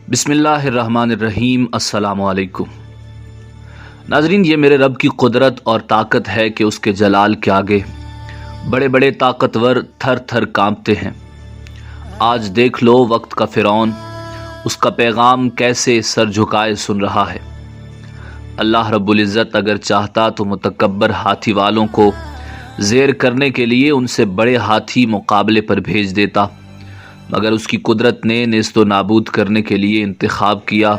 بسم اللہ الرحمن الرحیم۔ السلام علیکم ناظرین، یہ میرے رب کی قدرت اور طاقت ہے کہ اس کے جلال کے آگے بڑے بڑے طاقتور تھر تھر کانپتے ہیں۔ آج دیکھ لو وقت کا فرعون، اس کا پیغام کیسے سر جھکائے سن رہا ہے۔ اللہ رب العزت اگر چاہتا تو متکبر ہاتھی والوں کو زیر کرنے کے لیے ان سے بڑے ہاتھی مقابلے پر بھیج دیتا، مگر اس کی قدرت نے نیست و نابود کرنے کے لیے انتخاب کیا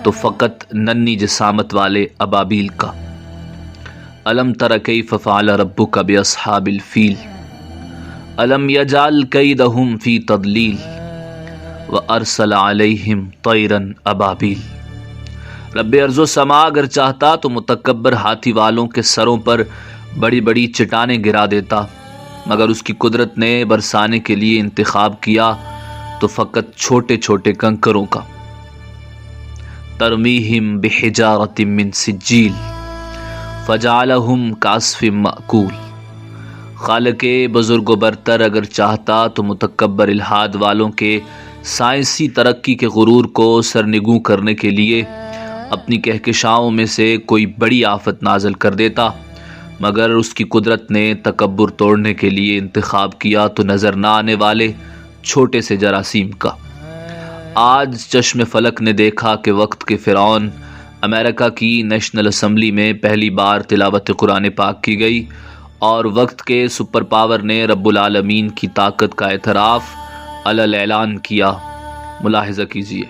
تو فقط ننھی جسامت والے ابابیل کا۔ الم تر کیف فعل ربک باصحاب الفیل الم یجعل کیدہم فی تضلیل وارسل علیہم طیرا ابابیل۔ رب ارض و سما اگر چاہتا تو متکبر ہاتھی والوں کے سروں پر بڑی بڑی چٹانیں گرا دیتا، مگر اس کی قدرت نے برسانے کے لیے انتخاب کیا تو فقط چھوٹے چھوٹے کنکروں کا۔ ترمیہم بحجارۃ من سجیل فجعلہم کعصف مأکول۔ خالق بزرگ و برتر اگر چاہتا تو متکبر الحاد والوں کے سائنسی ترقی کے غرور کو سرنگوں کرنے کے لیے اپنی کہکشاؤں میں سے کوئی بڑی آفت نازل کر دیتا، مگر اس کی قدرت نے تکبر توڑنے کے لیے انتخاب کیا تو نظر نہ آنے والے چھوٹے سے جراثیم کا۔ آج چشم فلک نے دیکھا کہ وقت کے فرعون امریکہ کی نیشنل اسمبلی میں پہلی بار تلاوت قرآن پاک کی گئی اور وقت کے سپر پاور نے رب العالمین کی طاقت کا اعتراف علل اعلان کیا۔ ملاحظہ کیجیے۔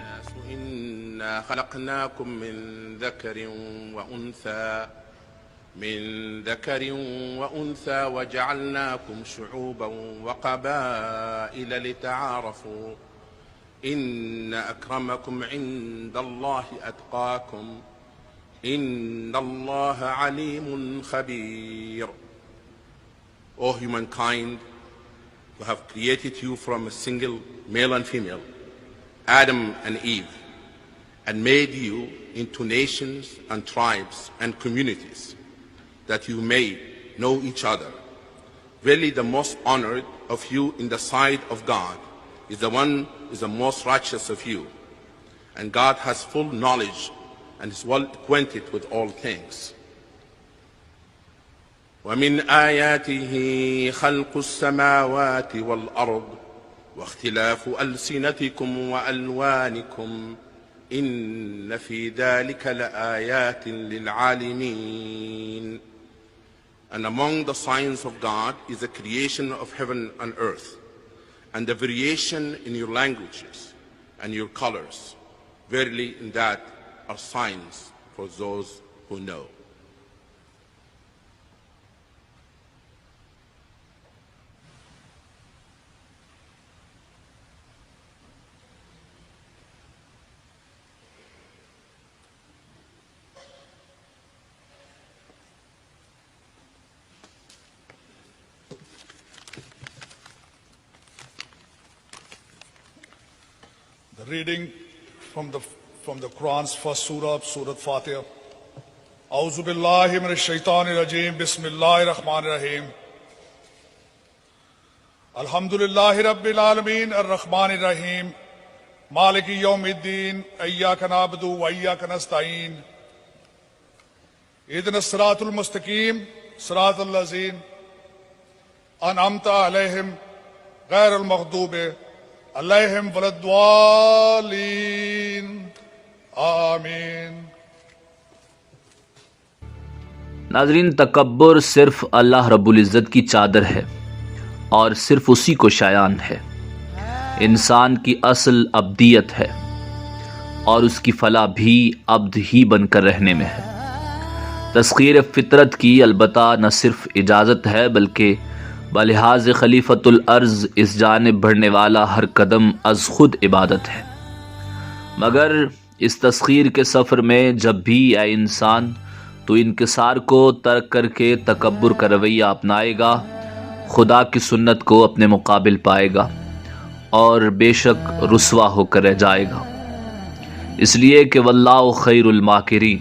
خلقناكم من ذكر وأنثى وجعلناكم شعوبا وقبائل لتعارفوا إن أكرمكم عند الله أتقاكم إن الله عليم خبير. O humankind, we have created you from a single male and female, Adam and Eve, and made you into nations and tribes and communities, that you may know each other. Really the most honored of you in the sight of God is the one who is the most righteous of you. And God has full knowledge and is well acquainted with all things. وَمِنْ آيَاتِهِ خَلْقُ السَّمَاوَاتِ وَالْأَرْضِ وَاخْتِلَافُ أَلْسِنَتِكُمْ وَأَلْوَانِكُمْ إِنَّ فِي ذَلِكَ لَآيَاتٍ لِلْعَالِمِينَ. And among the signs of God is the creation of heaven and earth, and the variation in your languages and your colors. Verily in that are signs for those who know. The reading from the Quran's first surah, Surah Fatiha. A'udhu billahi minash shaitanir rajeem. Bismillahir rahmanir rahim. Alhamdulillahi rabbil alamin ar-rahmanir rahim. Maliki yawmiddin. Iyyaka na'budu wa iyyaka nasta'in. Ihdinas siratal mustaqim. Siratal ladzina an'amta alayhim ghayril maghdubi علیہم وللضالین آمین۔ ناظرین، تکبر صرف اللہ رب العزت کی چادر ہے اور صرف اسی کو شایان ہے۔ انسان کی اصل عبدیت ہے اور اس کی فلاح بھی عبد ہی بن کر رہنے میں ہے۔ تسخیر فطرت کی البتہ نہ صرف اجازت ہے بلکہ بلحاظ خلیفۃ الارض اس جانب بڑھنے والا ہر قدم از خود عبادت ہے۔ مگر اس تسخیر کے سفر میں جب بھی اے انسان تو انکسار کو ترک کر کے تکبر کا رویہ اپنائے گا، خدا کی سنت کو اپنے مقابل پائے گا اور بے شک رسوا ہو کر رہ جائے گا۔ اس لیے کہ واللہ خیر الماکرین،